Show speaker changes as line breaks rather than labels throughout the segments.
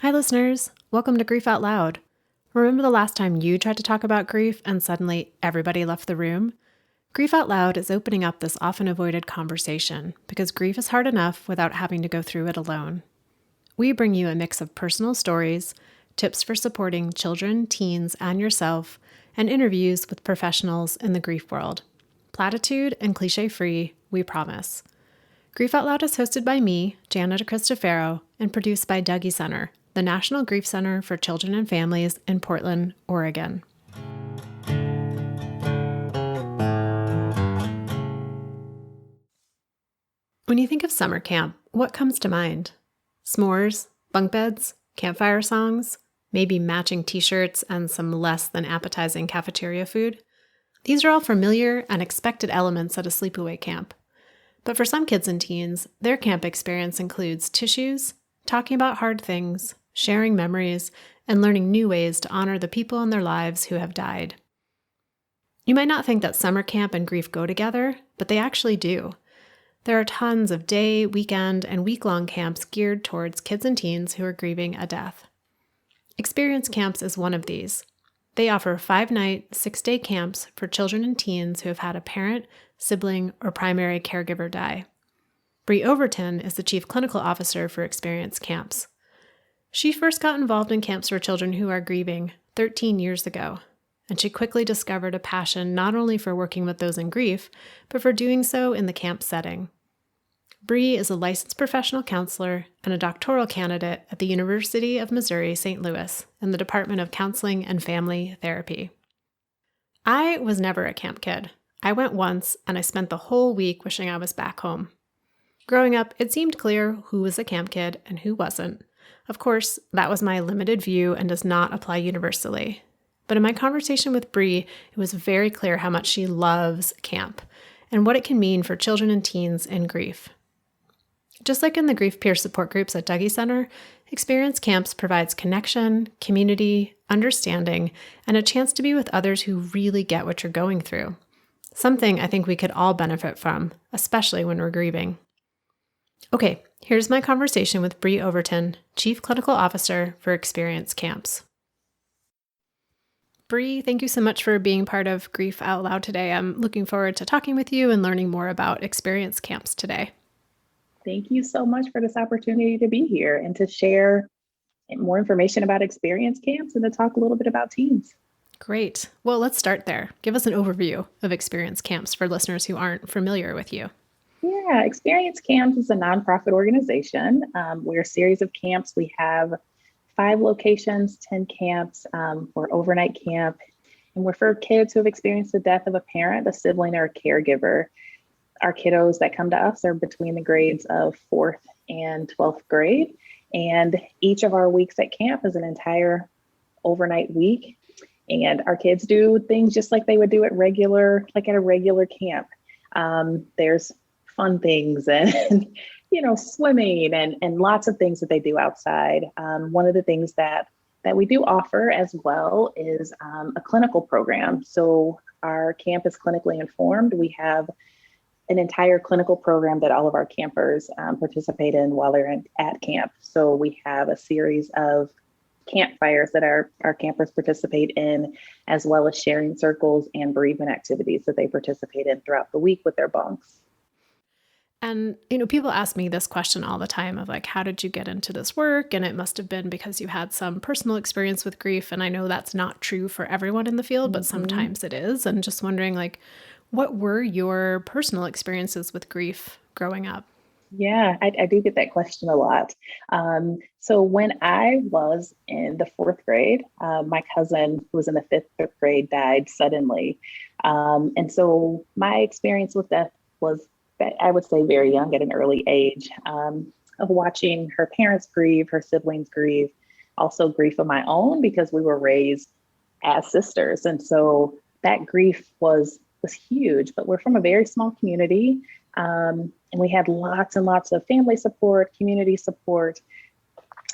Hi, listeners. Welcome to Grief Out Loud. Remember the last time you tried to talk about grief and suddenly everybody left the room? Grief Out Loud is opening up this often avoided conversation because grief is hard enough without having to go through it alone. We bring you a mix of personal stories, tips for supporting children, teens, and yourself, and interviews with professionals in the grief world. Platitude and cliche-free, we promise. Grief Out Loud is hosted by me, Jana DeCristofaro, and produced by Dougie Center, the National Grief Center for Children and Families in Portland, Oregon. When you think of summer camp, what comes to mind? S'mores, bunk beds, campfire songs, maybe matching t-shirts and some less than appetizing cafeteria food? These are all familiar and expected elements at a sleepaway camp. But for some kids and teens, their camp experience includes tissues, talking about hard things, sharing memories, and learning new ways to honor the people in their lives who have died. You might not think that summer camp and grief go together, but they actually do. There are tons of day, weekend, and week-long camps geared towards kids and teens who are grieving a death. Experience Camps is one of these. They offer 5-night, 6-day camps for children and teens who have had a parent, sibling, or primary caregiver die. Brie Overton is the Chief Clinical Officer for Experience Camps. She first got involved in camps for children who are grieving 13 years ago, and she quickly discovered a passion not only for working with those in grief, but for doing so in the camp setting. Brie is a licensed professional counselor and a doctoral candidate at the University of Missouri, St. Louis, in the Department of Counseling and Family Therapy. I was never a camp kid. I went once, and I spent the whole week wishing I was back home. Growing up, it seemed clear who was a camp kid and who wasn't. Of course, that was my limited view and does not apply universally. But in my conversation with Brie, it was very clear how much she loves camp and what it can mean for children and teens in grief. Just like in the grief peer support groups at Dougie Center, Experience Camps provides connection, community, understanding, and a chance to be with others who really get what you're going through. Something I think we could all benefit from, especially when we're grieving. Okay, here's my conversation with Brie Overton, Chief Clinical Officer for Experience Camps. Brie, thank you so much for being part of Grief Out Loud today. I'm looking forward to talking with you and learning more about Experience Camps today.
Thank you so much for this opportunity to be here and to share more information about Experience Camps and to talk a little bit about teens.
Great. Well, let's start there. Give us an overview of Experience Camps for listeners who aren't familiar with you.
Yeah, Experience Camps is a nonprofit organization. We're a series of camps. We have 5 locations, 10 camps for overnight camp. And we're for kids who have experienced the death of a parent, a sibling, or a caregiver. Our kiddos that come to us are between the grades of 4th and 12th grade. And each of our weeks at camp is an entire overnight week. And our kids do things just like they would do at a regular camp. There's fun things and, swimming and lots of things that they do outside. One of the things that we do offer as well is a clinical program. So our camp is clinically informed. We have an entire clinical program that all of our campers participate in while they're at camp. So we have a series of campfires that our campers participate in, as well as sharing circles and bereavement activities that they participate in throughout the week with their bunks.
And, people ask me this question all the time of how did you get into this work? And it must have been because you had some personal experience with grief. And I know that's not true for everyone in the field, but sometimes it is. And just wondering, what were your personal experiences with grief growing up?
Yeah, I do get that question a lot. So when I was in the 4th grade, my cousin who was in the 5th grade died suddenly. And so my experience with death was, I would say, very young at an early age, of watching her parents grieve, her siblings grieve, also grief of my own because we were raised as sisters. And so that grief was huge, but we're from a very small community. And we had lots and lots of family support, community support.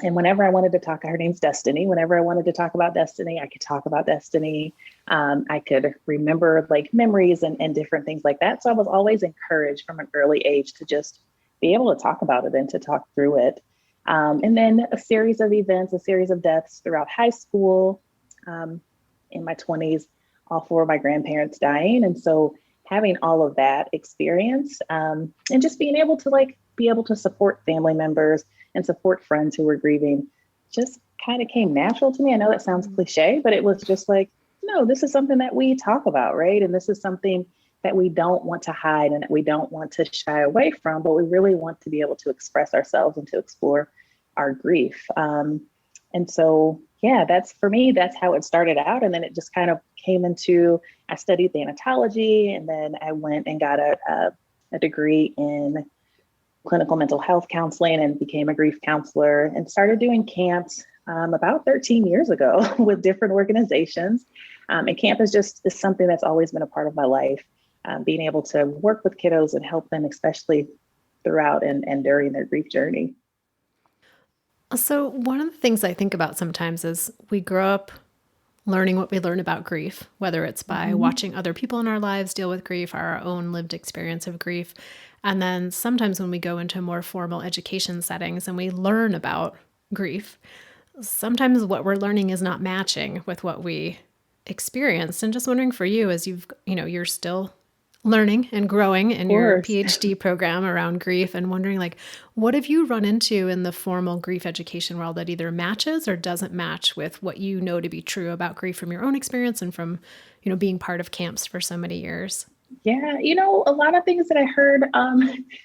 And whenever I wanted to talk, her name's Destiny. Whenever I wanted to talk about Destiny, I could talk about Destiny. I could remember memories and different things like that. So I was always encouraged from an early age to just be able to talk about it and to talk through it. And then a series of events, a series of deaths throughout high school, in my 20s, all four of my grandparents dying. And so having all of that experience, and just being able to be able to support family members and support friends who were grieving just kind of came natural to me. I know that sounds cliche, but it was just like, no, this is something that we talk about, right? And this is something that we don't want to hide and that we don't want to shy away from, but we really want to be able to express ourselves and to explore our grief. And so, yeah, that's for me, that's how it started out. And then it just kind of came into, I studied thanatology, and then I went and got a degree in clinical mental health counseling and became a grief counselor and started doing camps about 13 years ago with different organizations. And camp is something that's always been a part of my life. Being able to work with kiddos and help them, especially throughout and during their grief journey.
So, one of the things I think about sometimes is we grow up learning what we learn about grief, whether it's by
Mm-hmm.
watching other people in our lives deal with grief, our own lived experience of grief. And then sometimes when we go into more formal education settings and we learn about grief, sometimes what we're learning is not matching with what we experienced. And just wondering for you, as you're still learning and growing
Of
in your
course.
PhD program around grief, and wondering what have you run into in the formal grief education world that either matches or doesn't match with what you know to be true about grief from your own experience and from, being part of camps for so many years?
Yeah, a lot of things that I heard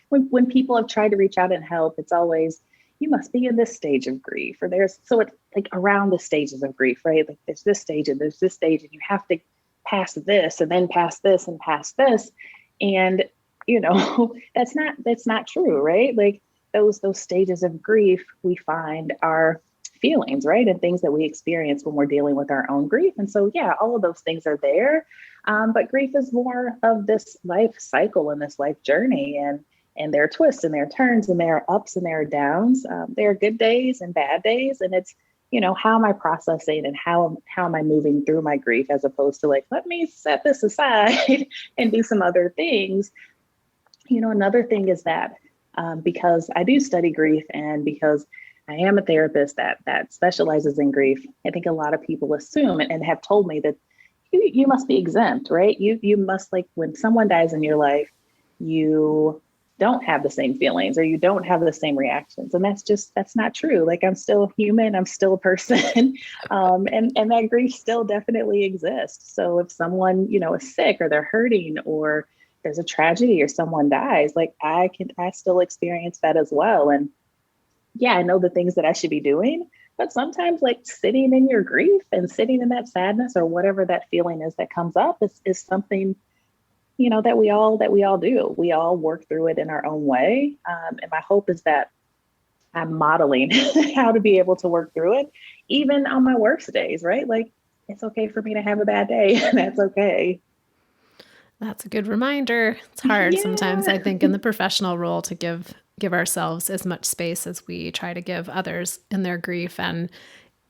when people have tried to reach out and help, it's always, you must be in this stage of grief, or so it's like around the stages of grief, right? Like there's this stage and there's this stage, and you have to pass this and then pass this and pass this. And, that's not true, right? Like those stages of grief we find are feelings, right? And things that we experience when we're dealing with our own grief. And so, yeah, all of those things are there. But grief is more of this life cycle and this life journey, and there are twists and there are turns and there are ups and there are downs. There are good days and bad days, and it's how am I processing and how am I moving through my grief, as opposed to like, let me set this aside and do some other things. Another thing is that because I do study grief and because I am a therapist that specializes in grief, I think a lot of people assume and have told me that you must be exempt, right? You must, like, when someone dies in your life, you don't have the same feelings or you don't have the same reactions. And that's not true. Like, I'm still human, I'm still a person. And that grief still definitely exists. So if someone, is sick or they're hurting or there's a tragedy or someone dies, like I still experience that as well. And yeah, I know the things that I should be doing, but sometimes like sitting in your grief and sitting in that sadness or whatever that feeling is that comes up is something, that we all do. We all work through it in our own way. And my hope is that I'm modeling how to be able to work through it, even on my worst days, right? Like, it's okay for me to have a bad day. That's okay.
That's a good reminder. It's hard sometimes,
Yeah.
I think, in the professional role to give ourselves as much space as we try to give others in their grief. And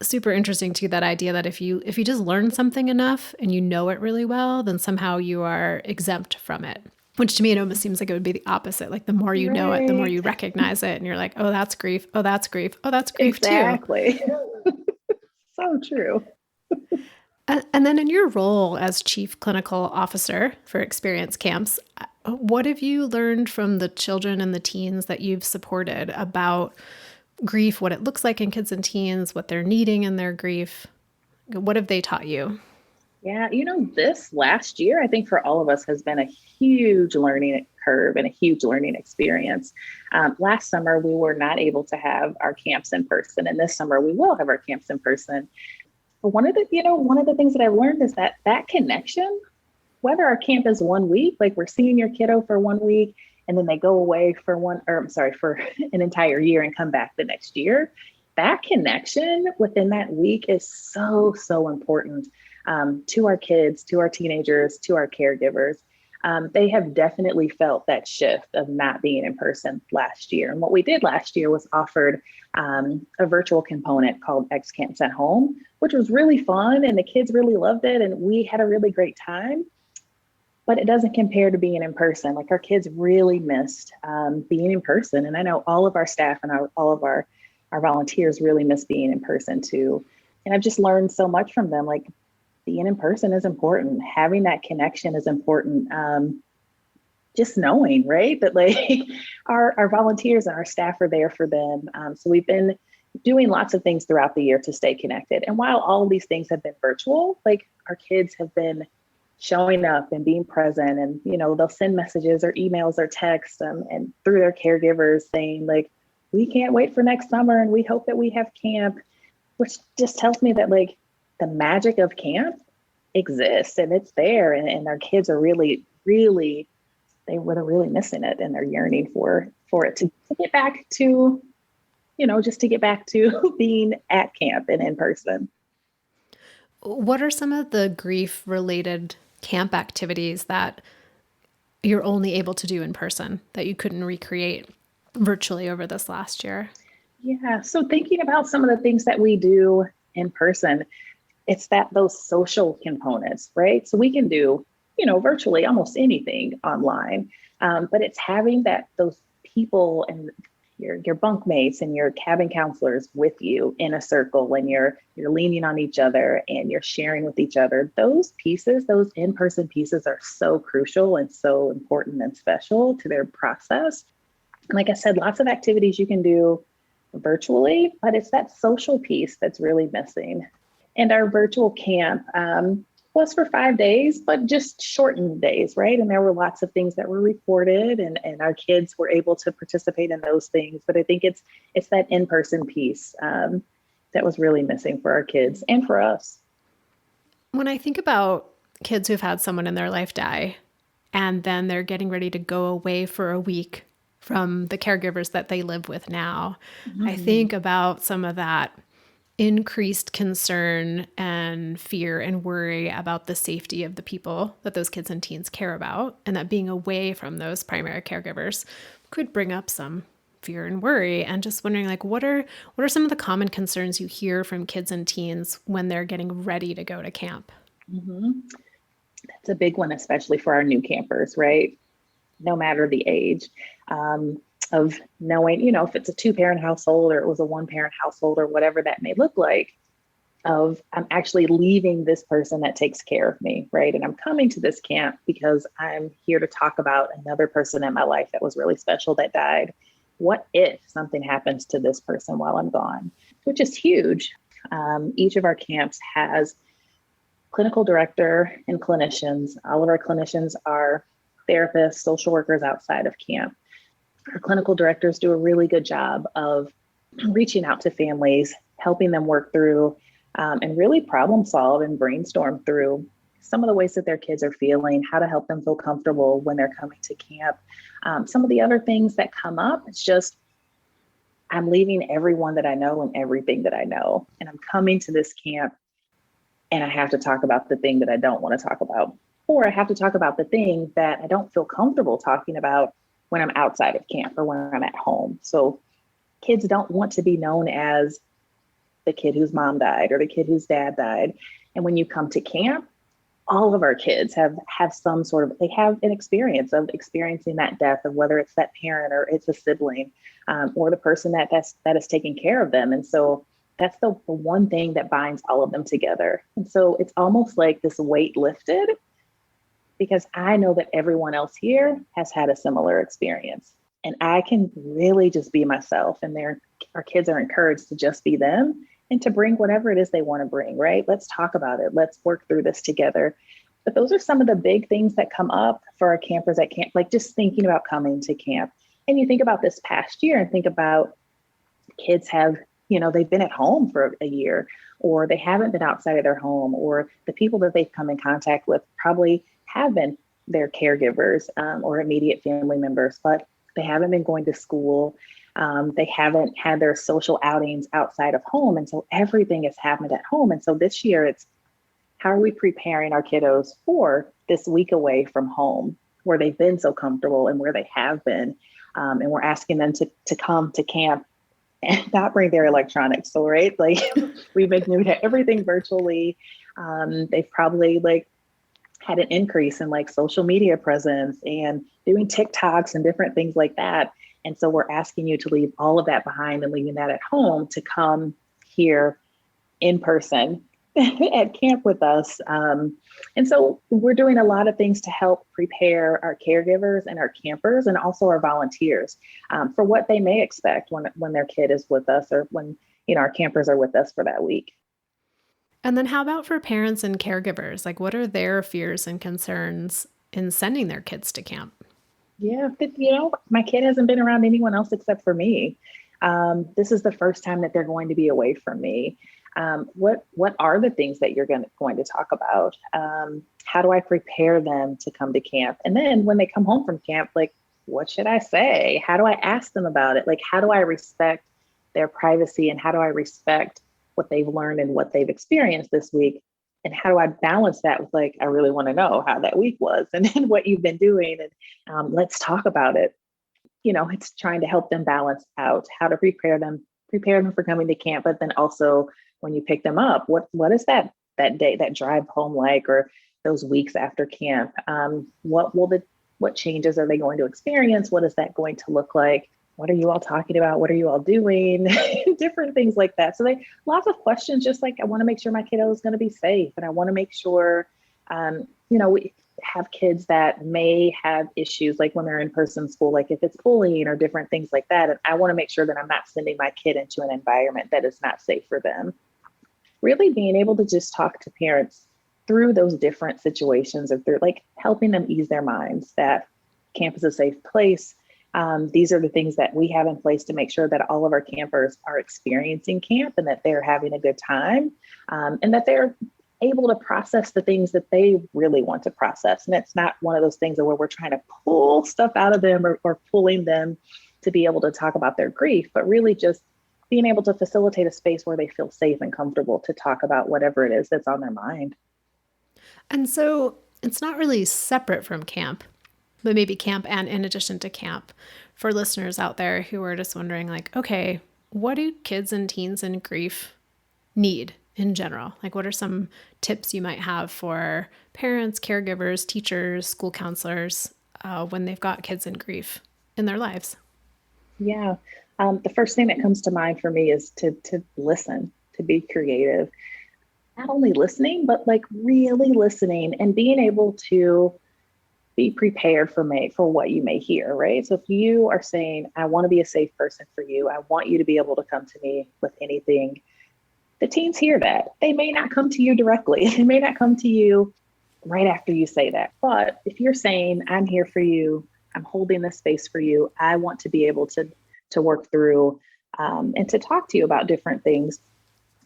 super interesting too, that idea that if you just learn something enough and you know it really well, then somehow you are exempt from it. Which to me, it almost seems like it would be the opposite. Like the more you know it, the more
Right.
you recognize it, and you're like, oh, that's grief. Oh, that's grief. Oh, that's grief too.
Exactly. So true.
And then in your role as Chief Clinical Officer for Experience Camps, what have you learned from the children and the teens that you've supported about grief, what it looks like in kids and teens, what they're needing in their grief? What have they taught you?
Yeah, this last year, I think for all of us has been a huge learning curve and a huge learning experience. Last summer, we were not able to have our camps in person, and this summer we will have our camps in person. But one of the things that I've learned is that connection, whether our camp is 1 week, like we're seeing your kiddo for 1 week, and then they go away for an entire year and come back the next year. That connection within that week is so, so important to our kids, to our teenagers, to our caregivers. They have definitely felt that shift of not being in person last year. And what we did last year was offered a virtual component called X Camps at Home, which was really fun. And the kids really loved it. And we had a really great time. But it doesn't compare to being in person. Like, our kids really missed being in person. And I know all of our staff and all of our our volunteers really miss being in person too. And I've just learned so much from them. Like being in person is important. Having that connection is important. Just knowing, right, that like our volunteers and our staff are there for them. So we've been doing lots of things throughout the year to stay connected. And while all of these things have been virtual, like our kids have been showing up and being present, and they'll send messages or emails or texts, and through their caregivers saying like, we can't wait for next summer and we hope that we have camp, which just tells me that like the magic of camp exists and it's there, and our kids are really they're really missing it, and they're yearning for it to get back to just to get back to being at camp and in person.
What are some of the grief related camp activities that you're only able to do in person that you couldn't recreate virtually over this last year?
Yeah. So thinking about some of the things that we do in person, it's those social components, right? So we can do, virtually almost anything online. But it's having those people and your bunkmates and your cabin counselors with you in a circle, and you're leaning on each other and you're sharing with each other. Those pieces, those in-person pieces, are so crucial and so important and special to their process. And like I said, lots of activities you can do virtually, but it's that social piece that's really missing. And our virtual camp was for 5 days, but just shortened days, right? And there were lots of things that were recorded, and our kids were able to participate in those things. But I think it's that in-person piece that was really missing for our kids and for us.
When I think about kids who've had someone in their life die, and then they're getting ready to go away for a week from the caregivers that they live with now, I think about some of that increased concern and fear and worry about the safety of the people that those kids and teens care about, and that being away from those primary caregivers could bring up some fear and worry. And just wondering, like, what are some of the common concerns you hear from kids and teens when they're getting ready to go to camp?
That's a big one, especially for our new campers, right? No matter the age. Of knowing, if it's a 2-parent household or it was a 1-parent household or whatever that may look like, of I'm actually leaving this person that takes care of me, right? And I'm coming to this camp because I'm here to talk about another person in my life that was really special that died. What if something happens to this person while I'm gone? Which is huge. Each of our camps has clinical director and clinicians. All of our clinicians are therapists, social workers outside of camp. Our clinical directors do a really good job of reaching out to families, helping them work through and really problem solve and brainstorm through some of the ways that their kids are feeling, how to help them feel comfortable when they're coming to camp. Some of the other things that come up, it's just, I'm leaving everyone that I know and everything that I know, and I'm coming to this camp, and I have to talk about the thing that I don't want to talk about, or I have to talk about the thing that I don't feel comfortable talking about when I'm outside of camp or when I'm at home. So kids don't want to be known as the kid whose mom died or the kid whose dad died. And when you come to camp, all of our kids have some sort of, they have an experience of experiencing that death, of whether it's that parent or it's a sibling or the person that is taking care of them. And so that's the one thing that binds all of them together. And so it's almost like this weight lifted, because I know that everyone else here has had a similar experience, and I can really just be myself, and our kids are encouraged to just be them and to bring whatever it is they want to bring, right? Let's talk about it. Let's work through this together. But those are some of the big things that come up for our campers at camp, like just thinking about coming to camp. And you think about this past year and think about kids have, they've been at home for a year, or they haven't been outside of their home, or the people that they've come in contact with probably have been their caregivers or immediate family members, but they haven't been going to school. They haven't had their social outings outside of home. And so everything has happened at home. And so this year it's, how are we preparing our kiddos for this week away from home where they've been so comfortable and where they have been? And we're asking them to come to camp and not bring their electronics. So, right, like we've been doing everything virtually. They've probably had an increase in social media presence and doing TikToks and different things like that. And so we're asking you to leave all of that behind and leaving that at home to come here in person at camp with us. And so we're doing a lot of things to help prepare our caregivers and our campers and also our volunteers for what they may expect when their kid is with us or when our campers are with us for that week.
And then how about for parents and caregivers? Like, what are their fears and concerns in sending their kids to camp?
Yeah, but, my kid hasn't been around anyone else except for me. This is the first time that they're going to be away from me. What are the things that you're going to talk about? How do I prepare them to come to camp? And then when they come home from camp, like, what should I say? How do I ask them about it? Like, how do I respect their privacy and how do I respect what they've learned and what they've experienced this week? And how do I balance that with like, I really want to know how that week was and then what you've been doing and let's talk about it. It's trying to help them balance out how to prepare them for coming to camp, but then also when you pick them up, what is that day, that drive home like, or those weeks after camp? What changes are they going to experience? What is that going to look like? What are you all talking about? What are you all doing? Different things like that. So lots of questions, just like I want to make sure my kiddo is going to be safe. And I want to make sure, we have kids that may have issues like when they're in person school, like if it's bullying or different things like that. And I want to make sure that I'm not sending my kid into an environment that is not safe for them. Really being able to just talk to parents through those different situations or through like helping them ease their minds that camp is a safe place. These are the things that we have in place to make sure that all of our campers are experiencing camp and that they're having a good time and that they're able to process the things that they really want to process. And it's not one of those things where we're trying to pull stuff out of them or pulling them to be able to talk about their grief, but really just being able to facilitate a space where they feel safe and comfortable to talk about whatever it is that's on their mind.
And so it's not really separate from camp, but maybe camp and in addition to camp. For listeners out there who are just wondering, like, okay, what do kids and teens in grief need in general? Like, what are some tips you might have for parents, caregivers, teachers, school counselors when they've got kids in grief in their lives?
Yeah. The first thing that comes to mind for me is to listen, to be creative. Not only listening, but like really listening and being able to be prepared for what you may hear, right? So if you are saying, I want to be a safe person for you, I want you to be able to come to me with anything, the teens hear that. They may not come to you directly. They may not come to you right after you say that. But if you're saying, I'm here for you, I'm holding this space for you, I want to be able to work through and to talk to you about different things,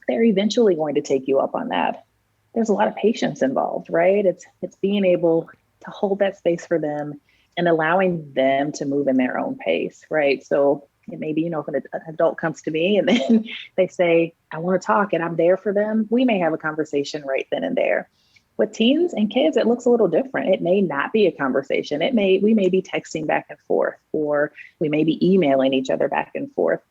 they're eventually going to take you up on that. There's a lot of patience involved, right? It's being able to hold that space for them and allowing them to move in their own pace, right? So it may be, if an adult comes to me and then they say, I want to talk and I'm there for them, we may have a conversation right then and there. With teens and kids, it looks a little different. It may not be a conversation. We may be texting back and forth, or we may be emailing each other back and forth.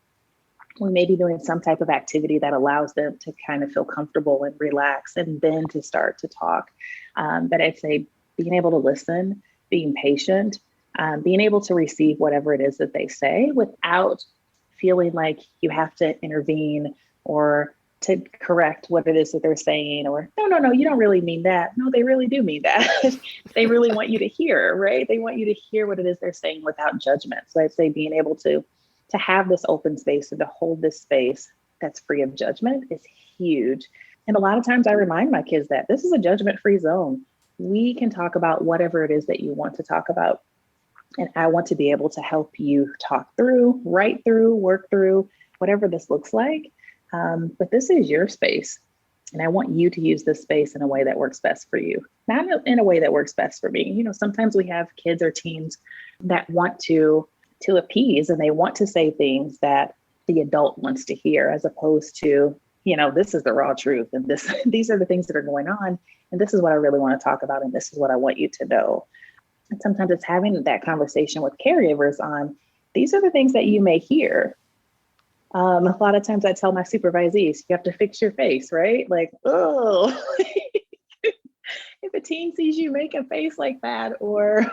We may be doing some type of activity that allows them to kind of feel comfortable and relax and then to start to talk. But I'd say being able to listen, being patient, being able to receive whatever it is that they say without feeling like you have to intervene or to correct what it is that they're saying, or no, you don't really mean that. No, they really do mean that. They really want you to hear, right? They want you to hear what it is they're saying without judgment. So I'd say being able to have this open space and to hold this space that's free of judgment is huge. And a lot of times I remind my kids that this is a judgment-free zone. We can talk about whatever it is that you want to talk about. And I want to be able to help you talk through, write through, work through, whatever this looks like. But this is your space. And I want you to use this space in a way that works best for you, not in a way that works best for me. Sometimes we have kids or teens that want to appease and they want to say things that the adult wants to hear, as opposed to, this is the raw truth. And these are the things that are going on. And this is what I really want to talk about. And this is what I want you to know. And sometimes it's having that conversation with caregivers on, these are the things that you may hear. A lot of times I tell my supervisees, you have to fix your face, right? Like, oh, if a teen sees you make a face like that, or,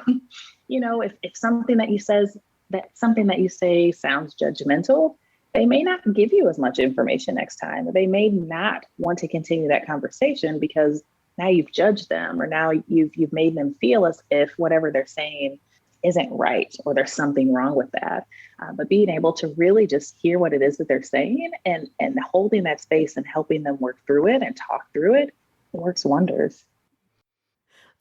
if something that you says that something that you say sounds judgmental, they may not give you as much information next time, or they may not want to continue that conversation because now you've judged them, or now you've made them feel as if whatever they're saying isn't right, or there's something wrong with that. But being able to really just hear what it is that they're saying, and holding that space and helping them work through it and talk through it works wonders.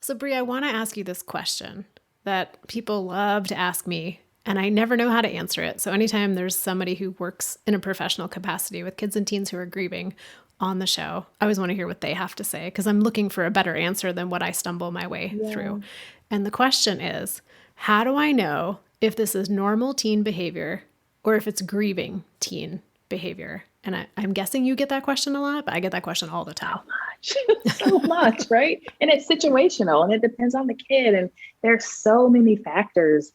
So, Brie, I want to ask you this question that people love to ask me, and I never know how to answer it. So, anytime there's somebody who works in a professional capacity with kids and teens who are grieving on the show, I always want to hear what they have to say because I'm looking for a better answer than what I stumble my way through. And the question is, how do I know if this is normal teen behavior or if it's grieving teen behavior? And I'm guessing you get that question a lot, but I get that question all the time.
So much, right? And it's situational and it depends on the kid. And there's so many factors,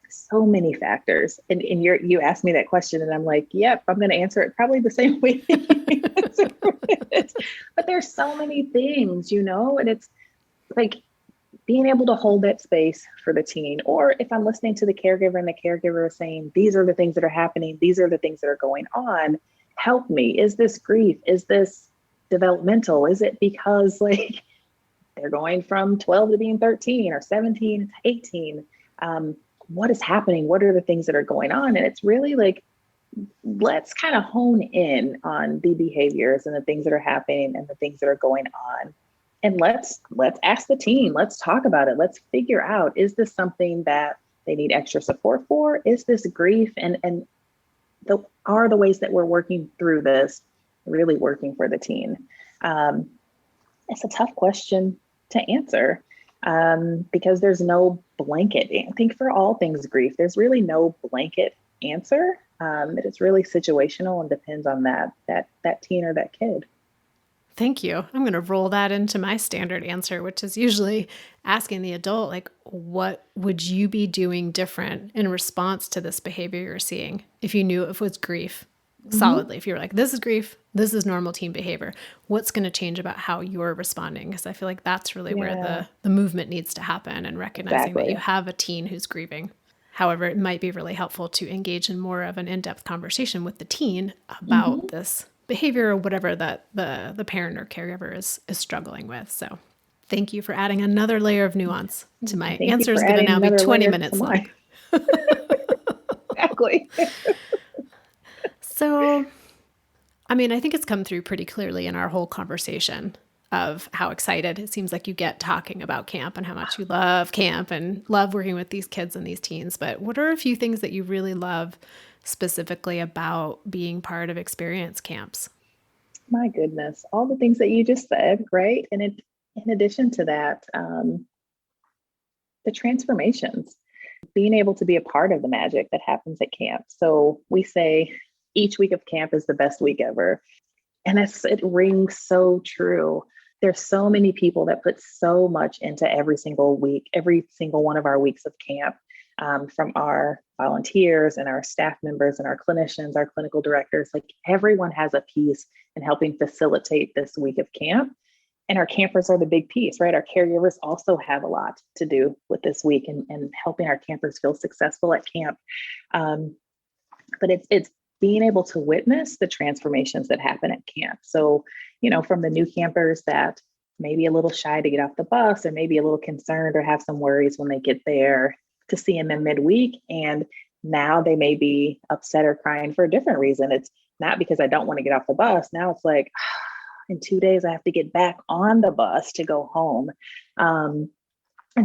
so many factors. And you asked me that question and I'm like, yep, I'm going to answer it probably the same way that you answered it. But there's so many things, and it's like being able to hold that space for the teen. Or if I'm listening to the caregiver and the caregiver is saying, these are the things that are happening, these are the things that are going on, help me. Is this grief? Is this developmental? Is it because like they're going from 12 to being 13 or 17 to 18? What is happening? What are the things that are going on? And it's really like, let's kind of hone in on the behaviors and the things that are happening and the things that are going on. And let's ask the teen, let's talk about it. Let's figure out, is this something that they need extra support for? Is this grief? And are the ways that we're working through this really working for the teen? It's a tough question to answer because there's no blanket. I think for all things grief, there's really no blanket answer. It's really situational and depends on that teen or that kid.
Thank you. I'm going to roll that into my standard answer, which is usually asking the adult, like, what would you be doing different in response to this behavior you're seeing if you knew it was grief solidly? If you're like, this is grief, this is normal teen behavior, what's going to change about how you're responding? Because I feel like that's really where the movement needs to happen, and recognizing that you have a teen who's grieving. However, it might be really helpful to engage in more of an in-depth conversation with the teen about this behavior or whatever that the parent or caregiver is struggling with. So thank you for adding another layer of nuance to my answer. Is going to now be 20 minutes long.
Exactly.
So, I mean, I think it's come through pretty clearly in our whole conversation of how excited it seems like you get talking about camp and how much you love camp and love working with these kids and these teens. But what are a few things that you really love specifically about being part of experience camps?
My goodness, all the things that you just said, right? And in addition to that, the transformations, being able to be a part of the magic that happens at camp. So we say each week of camp is the best week ever. And it rings so true. There's so many people that put so much into every single week, every single one of our weeks of camp. From our volunteers and our staff members and our clinicians, our clinical directors, like everyone has a piece in helping facilitate this week of camp. And our campers are the big piece, right? Our caregivers also have a lot to do with this week and helping our campers feel successful at camp. But it's being able to witness the transformations that happen at camp. So, from the new campers that may be a little shy to get off the bus or maybe a little concerned or have some worries when they get there, to seeing them midweek, and now they may be upset or crying for a different reason. It's not because I don't want to get off the bus. Now it's like, in 2 days, I have to get back on the bus to go home. And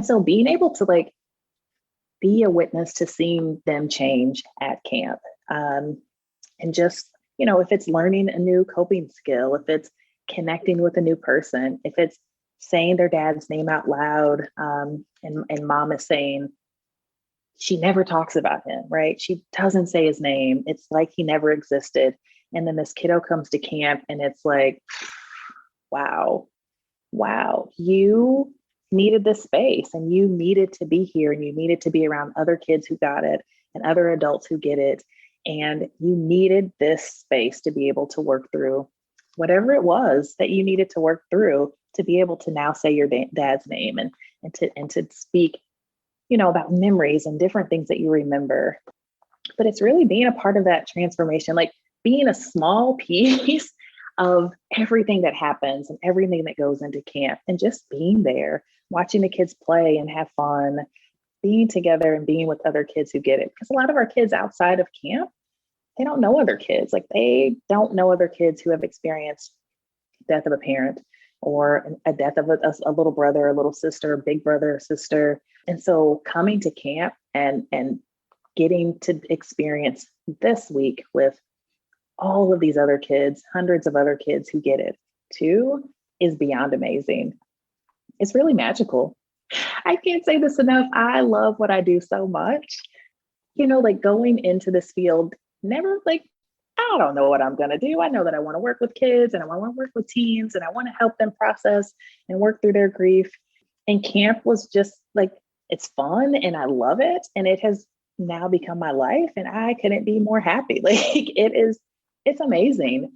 so being able to like be a witness to seeing them change at camp, and just, if it's learning a new coping skill, if it's connecting with a new person, if it's saying their dad's name out loud, and mom is saying, she never talks about him, right? She doesn't say his name. It's like he never existed. And then this kiddo comes to camp and it's like, wow, you needed this space and you needed to be here and you needed to be around other kids who got it and other adults who get it. And you needed this space to be able to work through whatever it was that you needed to work through to be able to now say your dad's name and to speak about memories and different things that you remember. But it's really being a part of that transformation, like being a small piece of everything that happens and everything that goes into camp, and just being there, watching the kids play and have fun, being together and being with other kids who get it. Because a lot of our kids outside of camp, they don't know other kids. Like they don't know other kids who have experienced death of a parent or a death of a little brother, a little sister, a big brother or sister. And so coming to camp and getting to experience this week with all of these other kids, hundreds of other kids who get it too, is beyond amazing. It's really magical. I can't say this enough. I love what I do so much. Like going into this field, never like, I don't know what I'm going to do. I know that I want to work with kids and I want to work with teens and I want to help them process and work through their grief. And camp was just like, it's fun and I love it. And it has now become my life and I couldn't be more happy. Like it's amazing.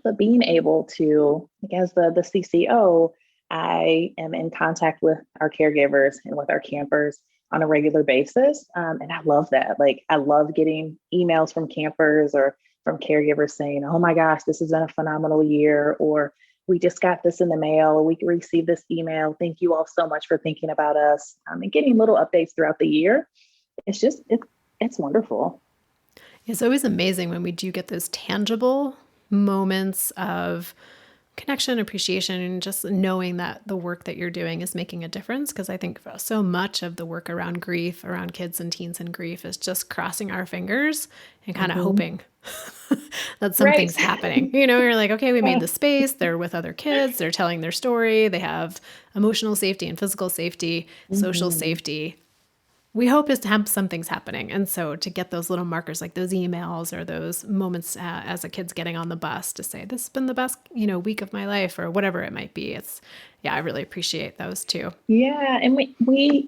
But being able to, like as the CCO, I am in contact with our caregivers and with our campers on a regular basis. And I love that. Like I love getting emails from campers or from caregivers saying, oh my gosh, this has been a phenomenal year, or we just got this in the mail, or we received this email. Thank you all so much for thinking about us. And getting little updates throughout the year. It's wonderful.
It's always amazing when we do get those tangible moments of connection, appreciation, and just knowing that the work that you're doing is making a difference. Because I think so much of the work around grief, around kids and teens and grief, is just crossing our fingers and kind of hoping that something's happening. You're like, okay, we made the space. They're with other kids. They're telling their story. They have emotional safety and physical safety, social safety. We hope is to have something's happening. And so to get those little markers, like those emails or those moments as a kid's getting on the bus to say, this has been the best, week of my life or whatever it might be. I really appreciate those too.
Yeah. And we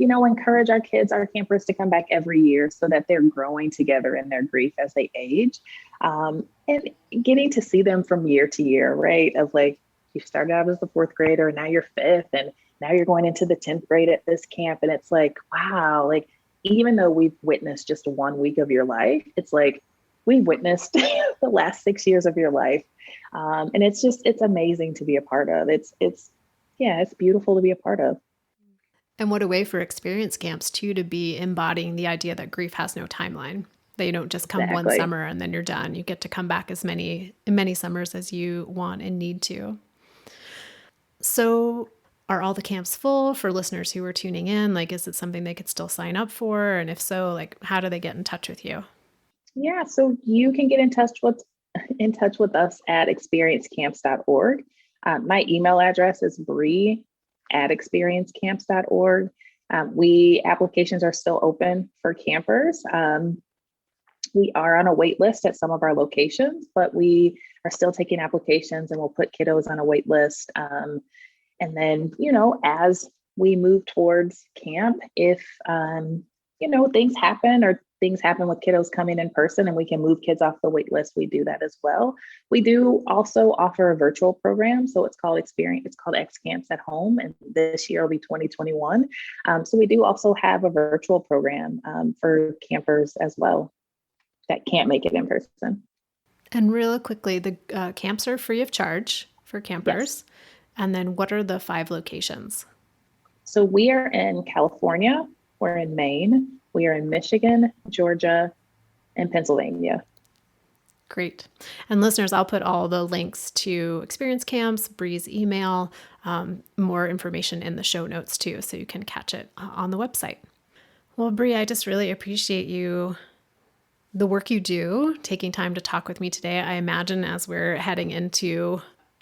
encourage our kids, our campers to come back every year so that they're growing together in their grief as they age. And getting to see them from year to year, right? Of like, you started out as the fourth grader and now you're fifth and now you're going into the 10th grade at this camp. And it's like, wow, like, even though we've witnessed just 1 week of your life, it's like we've witnessed the last 6 years of your life. And it's amazing to be a part of. It's beautiful to be a part of.
And what a way for experience camps too, to be embodying the idea that grief has no timeline. That you don't just come one summer and then you're done. You get to come back as many summers as you want and need to. So are all the camps full for listeners who are tuning in? Like, is it something they could still sign up for? And if so, like, how do they get in touch with you?
Yeah, so you can get in touch with us at experiencecamps.org. My email address is brie@experiencecamps.org. Applications are still open for campers. We are on a wait list at some of our locations, but we are still taking applications and we'll put kiddos on a wait list. And then, as we move towards camp, if, things happen with kiddos coming in person and we can move kids off the wait list, we do that as well. We do also offer a virtual program. So it's called X Camps at Home. And this year will be 2021. So we do also have a virtual program for campers as well that can't make it in person.
And real quickly, the camps are free of charge for campers. Yes. And then what are the 5 locations?
So we are in California, we're in Maine, we are in Michigan, Georgia, and Pennsylvania.
Great. And listeners, I'll put all the links to experience camps, Brie's email, more information in the show notes too, so you can catch it on the website. Well, Brie, I just really appreciate the work you do, taking time to talk with me today. I imagine as we're heading into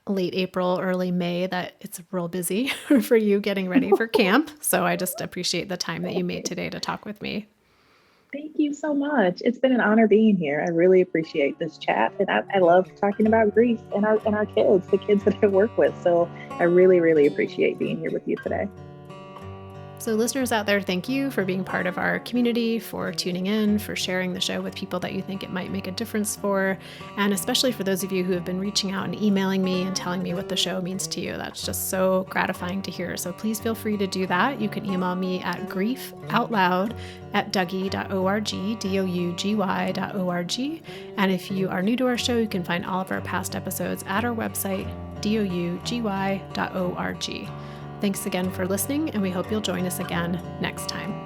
late April, early May, that it's real busy for you getting ready for camp. So I just appreciate the time that you made today to talk with me.
Thank you so much. It's been an honor being here. I really appreciate this chat. And I love talking about grief and our kids, the kids that I work with. So I really, really appreciate being here with you today.
So listeners out there, thank you for being part of our community, for tuning in, for sharing the show with people that you think it might make a difference for, and especially for those of you who have been reaching out and emailing me and telling me what the show means to you. That's just so gratifying to hear. So please feel free to do that. You can email me at griefoutloud@dougy.org, dougy.org. And if you are new to our show, you can find all of our past episodes at our website, dougy.org. Thanks again for listening, and we hope you'll join us again next time.